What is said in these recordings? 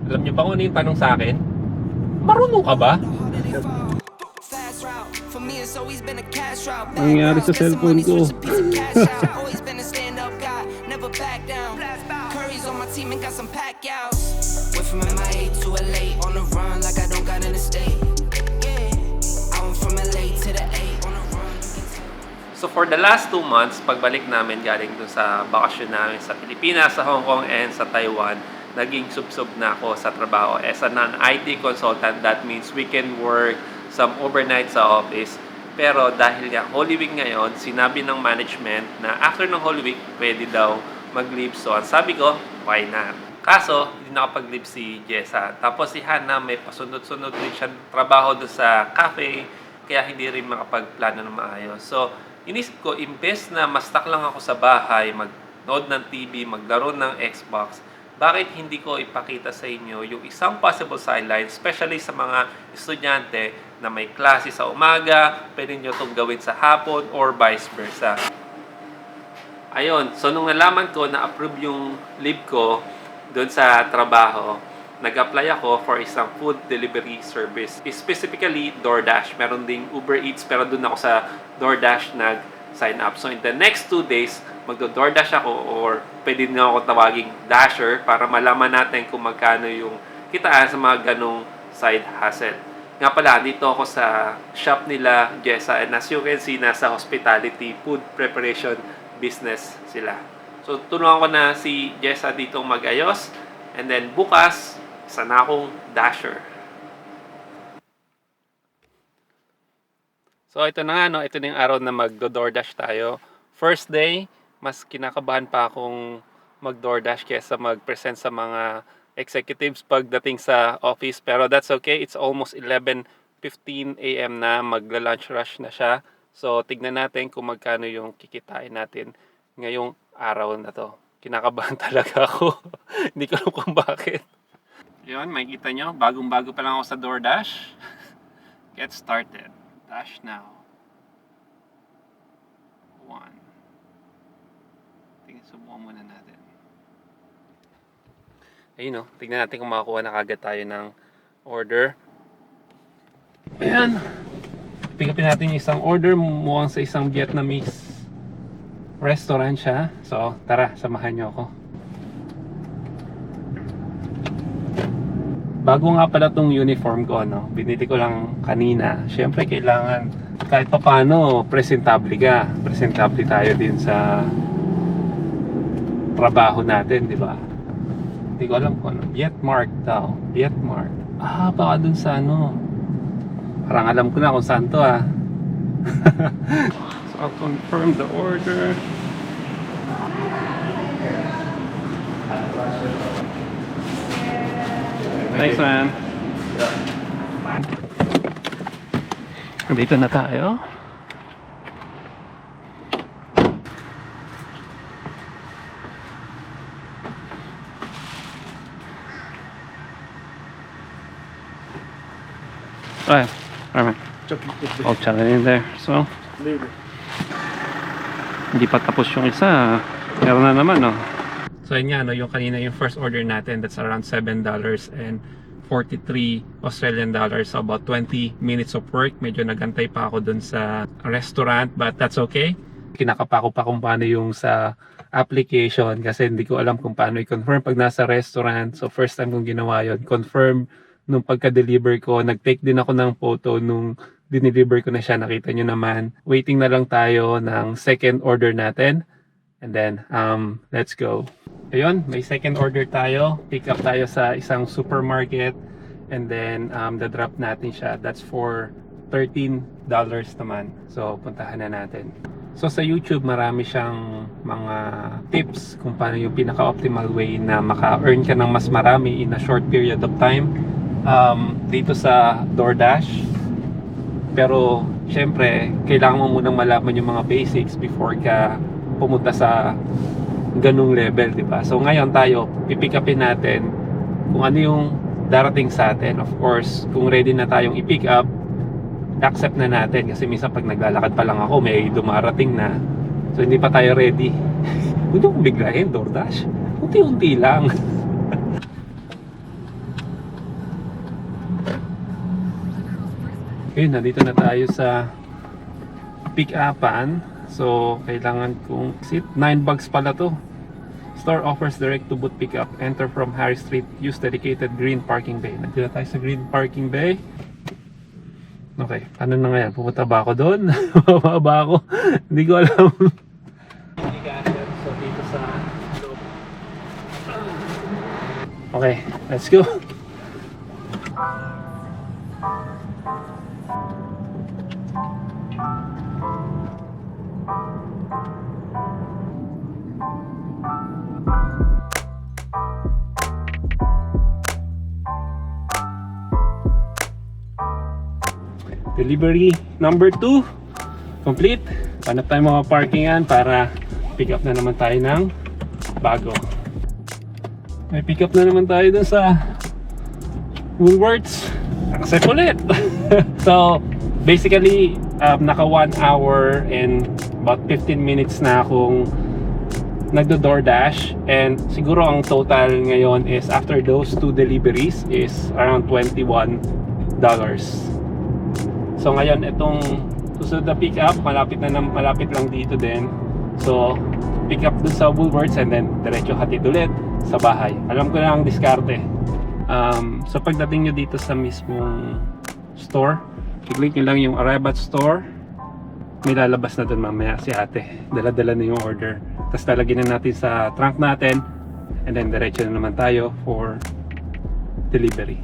Alam niyo ba kung ano yung tanong sa akin? Marunong ka ba? Ang nangyari sa cellphone ko. So for the last 2 months, pagbalik namin galing dun sa bakasyon namin sa Pilipinas, sa Hong Kong, and sa Taiwan, naging subsob na ako sa trabaho. As a non-IT consultant, that means we can work some overnight sa office. Pero dahil nga Holy Week ngayon, sinabi ng management na after ng Holy Week, pwede daw mag-leave. So ang sabi ko, why not? Kaso, hindi nakapag-leave si Jessa. Tapos si Hannah, may pasunod-sunod din siya trabaho doon sa cafe, kaya hindi rin makapagplano ng maayos. So, inisip ko, imbes na ma-stuck lang ako sa bahay, mag-nood ng TV, maglaro ng Xbox, bakit hindi ko ipakita sa inyo yung isang possible sideline, especially sa mga estudyante na may klase sa umaga, pwede nyo itong gawin sa hapon, or vice versa. Ayun, so nung nalaman ko na approve yung leave ko doon sa trabaho, nag-apply ako for isang food delivery service. Specifically, DoorDash. Meron ding Uber Eats, pero doon ako sa DoorDash nag-sign up. So in the next 2 days, magdo-DoorDash ako, or pwede na ako tawaging Dasher para malaman natin kung magkano yung kitaan sa mga ganong side hustle. Nga pala, dito ako sa shop nila, Jessa, and as you can see, nasa hospitality, food preparation business sila. So, tulungan ko na si Jessa dito mag-ayos, and then bukas, isa na akong Dasher. So, ito na nga, no? Ito na yung araw na mag-DoorDash tayo. First day, mas kinakabahan pa akong mag-DoorDash kaysa mag-present sa mga executives pagdating sa office. Pero that's okay. It's almost 11:15 a.m. na. Magla-lunch rush na siya. So, tignan natin kung magkano yung kikitain natin ngayong araw na to. Kinakabahan talaga ako. Hindi ko alam kung bakit. Yun, makikita nyo. Bagong-bago pa lang ako sa DoorDash. Get started. Dash now. 1. Subukan muna natin. Ayun, no. Tignan natin kung makakuha na kagad tayo ng order. Ayan. Pick upin natin yung isang order. Mukhang sa isang Vietnamese restaurant siya. So, tara, samahan nyo ako. Bago nga pala tong uniform ko, no? Binili ko lang kanina. Siyempre, kailangan kahit pa paano, presentable ka. Presentable tayo din sa trabaho natin, di ba? Hindi ko alam kung ano. Vietmark daw. Vietmark. Baka dun sa ano. Parang alam ko na kung saan to, So, I'll confirm the order. Thanks, man. Dito na tayo. Alright, alright. I'll chat it in there. So, hindi pa tapos yung isa. Meron na naman, no? So, yun nga, no? Yung kanina, yung first order natin, that's around $7 and 43 Australian dollars. So, about 20 minutes of work. Medyo nagantay pa ako dun sa restaurant, but that's okay. Kinakapa ko pa kung paano yung sa application kasi hindi ko alam kung paano i-confirm pag nasa restaurant. So, first time kong ginawa yun. Confirm nung pagka-deliver ko. Nag-take din ako ng photo nung dineliver ko na siya. Nakita nyo naman. Waiting na lang tayo ng second order natin. And then, let's go. Ayun, may second order tayo. Pick up tayo sa isang supermarket. And then, the-drop natin siya. That's for $13 naman. So, puntahan na natin. So, sa YouTube, marami siyang mga tips kung paano yung pinaka-optimal way na maka-earn ka ng mas marami in a short period of time. Dito sa DoorDash. Pero syempre kailangan mo munang malaman yung mga basics before ka pumunta sa ganung level, di ba? So ngayon tayo pipick upin natin kung ano yung darating sa atin. Of course, kung ready na tayong i-pick up, accept na natin kasi minsan pag naglalakad pa lang ako may dumarating na. So hindi pa tayo ready. Huwag yung biglahin DoorDash. Unti-unti lang. Okay, nandito na tayo sa pick-upan. So, kailangan kong exit. 9 bags pala to. Store offers direct to boot pickup. Enter from Harry Street. Use dedicated green parking bay. Nandito na tayo sa green parking bay. Okay, ano na ngayon? Pupunta ba ako doon? Mababa ba ako? Hindi ko alam. So, dito sa loob. Okay, let's go. Delivery number 2 complete. Hanap tayo mga parkingan para pick up na naman tayo ng bago. May pick up na naman tayo dun sa Woolworths. Accept ulit. So basically naka 1 hour and about 15 minutes na akong nagdo-DoorDash, and siguro ang total ngayon is after those 2 deliveries is around $21. So ngayon itong susunod na pick up malapit lang dito din. So pick up dun sa Woolworths and then diretso hatid ulit sa bahay. Alam ko na ang diskarte. So pagdating nyo dito sa mismong store, i-click nyo lang yung Arrive at Store. May lalabas na dun mamaya si ate. Dala-dala na yung order. Tapos lalagyan na natin sa trunk natin and then diretso na naman tayo for delivery.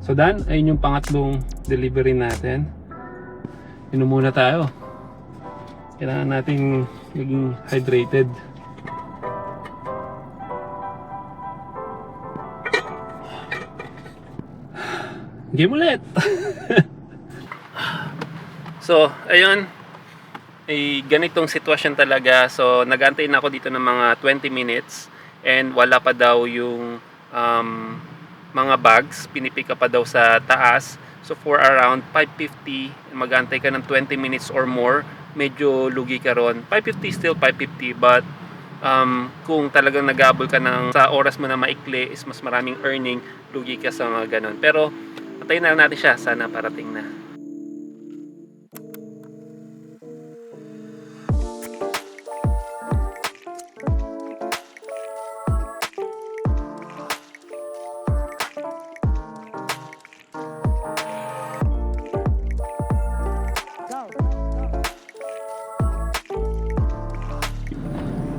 So Dan, ayun yung pangatlong delivery natin. Inom muna tayo. Kailangan nating maging hydrated. Game ulit! So, ayun. Ay, ganitong sitwasyon talaga. So, nag-antay na ako dito ng mga 20 minutes. And wala pa daw yung mga bags, pinipick up pa daw sa taas. So for around 550, mag-antay ka ng 20 minutes or more, medyo lugi ka ron. 550 still 550, but kung talagang nag-abol ka ng sa oras mo na maikli is mas maraming earning, lugi ka sa mga ganun. Pero antayin na natin siya, sana parating na.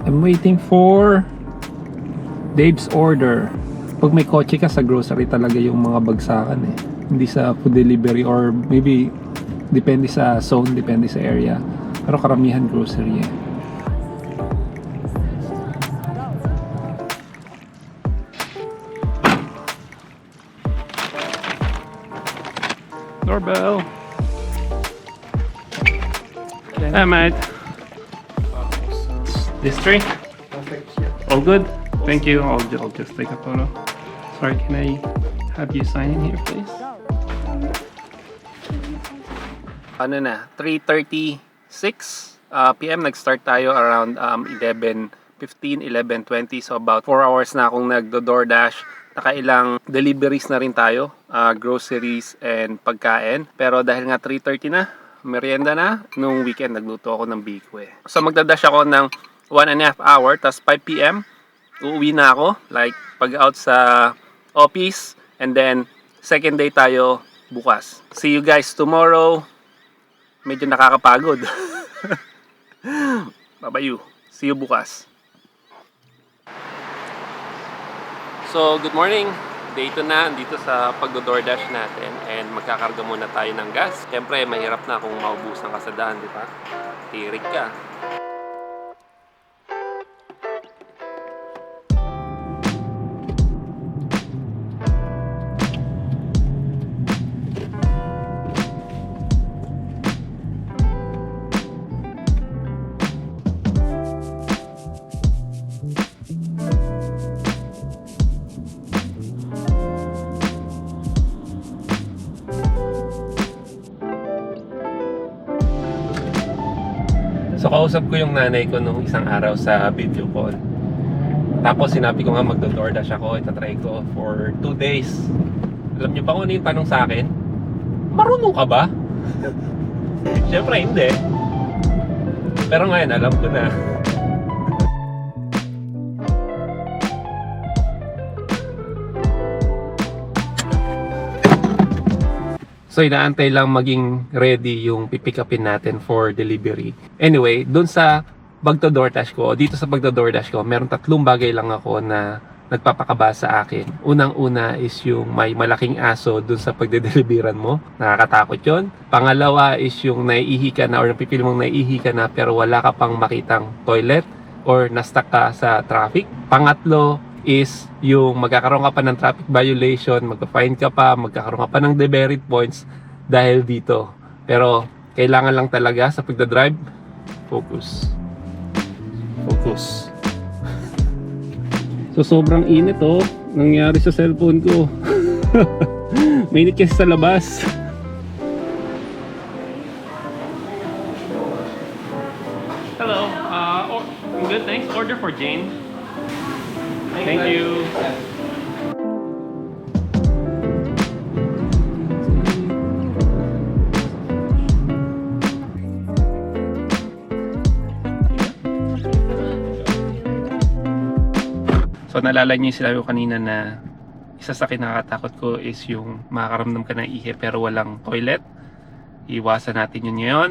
I'm waiting for Dave's order. Pag may kotse ka sa grocery talaga yung mga bagsakan eh. Hindi sa food delivery or maybe depende sa zone, depende sa area. Pero karamihan grocery eh. Doorbell. Hi mate. This three? Perfect, yeah. All good? Thank you. I'll just take a photo. Sorry, can I have you sign in here, please? Ano na? 3:36 PM. Nag-start tayo around 11:15, 11:20. So about 4 hours na akong nagdo-DoorDash. Nakailang deliveries na rin tayo. Groceries and pagkain. Pero dahil nga 3:30 na, merienda na. Nung weekend, nagluto ako ng biko eh. So magdadash ako ng 1.5 hour, tas 5 PM uuwi na ako, like pag out sa office, and then second day tayo bukas. See you guys tomorrow. Medyo nakakapagod. Babayu. See you bukas. So good morning. Day 2 na dito sa pagdo-DoorDash natin, and magkakarga muna tayo ng gas. Siyempre mahirap na kung maubusan ka sa daan, di ba? Tirik ka. Nakausap ko yung nanay ko nung isang araw sa video call. Tapos sinabi ko nga magdo-DoorDash ako, itatry ko for 2 days. Alam niyo pa kung ano yung tanong sa akin? Marunong ka ba? Siyempre hindi. Pero ngayon alam ko na. So inaantay lang maging ready yung pipick upin natin for delivery. Anyway, dun sa pagdo-DoorDash ko, dito sa pagdo-DoorDash ko, meron 3 bagay lang ako na nagpapakaba sa akin. Unang-una is yung may malaking aso dun sa pagde-deliveran mo. Nakakatakot yun. Pangalawa is yung naiihi ka na or napipili mong naiihi ka na pero wala ka pang makitang toilet or na-stuck ka sa traffic. Pangatlo is yung magkakaroon ka pa ng traffic violation, magpa-fine ka pa, magkakaroon ka pa ng demerit points dahil dito. Pero kailangan lang talaga sa pagdadrive, focus. Focus. So sobrang init nangyari sa cellphone ko. Mainit kasi sa labas. Hello, I'm good, thanks. Order for Jane. Thank you. So naalala niyo yung sinabi ko kanina na isa sa kinakatakot ko is yung makakaramdam ka ng ihi pero walang toilet. Iwasan natin yun ngayon.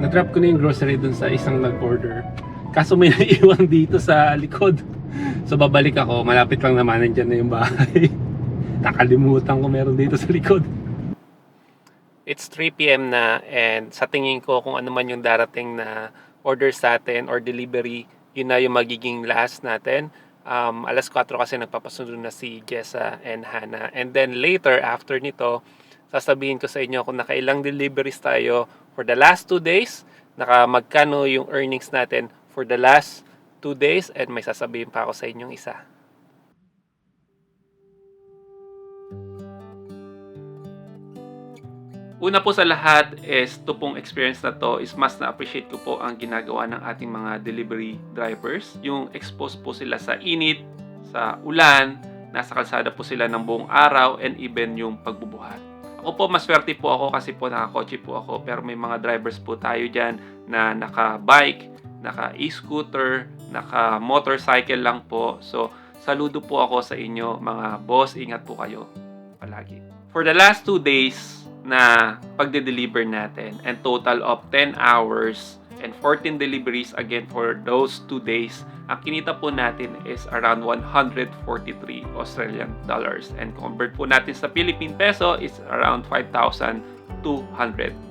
Na-drop ko na yung grocery dun sa isang nag-order. Kaso may naiwan dito sa likod. So babalik ako, malapit lang naman, nandyan na yung bahay. Nakalimutan ko meron dito sa likod. It's 3 PM na and sa tingin ko kung ano man yung darating na order sa atin or delivery, yun na yung magiging last natin. Alas 4 kasi nagpapasundo na si Jessa and Hannah. And then later, after nito, sasabihin ko sa inyo kung nakailang deliveries tayo for the last 2 days, magkano yung earnings natin for the last 2 days, and may sasabihin pa ako sa inyong isa. Una po sa lahat is ito pong experience na to is mas na-appreciate ko po ang ginagawa ng ating mga delivery drivers. Yung expose po sila sa init, sa ulan, nasa kalsada po sila ng buong araw, and even yung pagbubuhat. Ako po, maswerte po ako kasi po nakakotse po ako, pero may mga drivers po tayo dyan na naka-bike, naka-e-scooter, naka-motorcycle lang po. So, saludo po ako sa inyo mga boss, ingat po kayo palagi. For the last 2 days na pagde-deliver natin and total of 10 hours and 14 deliveries again for those 2 days, ang kinita po natin is around 143 Australian dollars, and convert po natin sa Philippine peso is around 5,200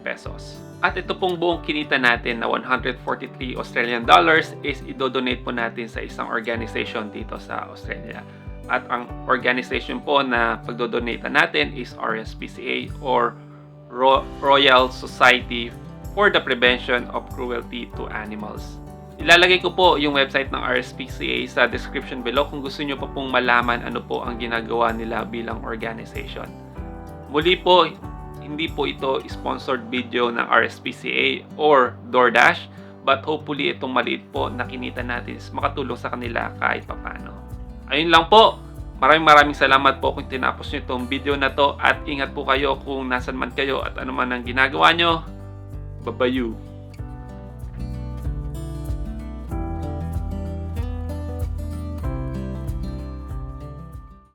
pesos. At ito pong buong kinita natin na 143 Australian dollars is idodonate po natin sa isang organization dito sa Australia. At ang organization po na pagdodonate natin is RSPCA or Royal Society for the Prevention of Cruelty to Animals. Ilalagay ko po yung website ng RSPCA sa description below kung gusto nyo pa pong malaman ano po ang ginagawa nila bilang organization. Muli po, hindi po ito sponsored video ng RSPCA or DoorDash, but hopefully itong maliit po na kinita natin is makatulong sa kanila kahit papano. Ayun lang po. Maraming salamat po kung tinapos nyo itong video na to, at ingat po kayo kung nasan man kayo at ano man ang ginagawa nyo. Babayu!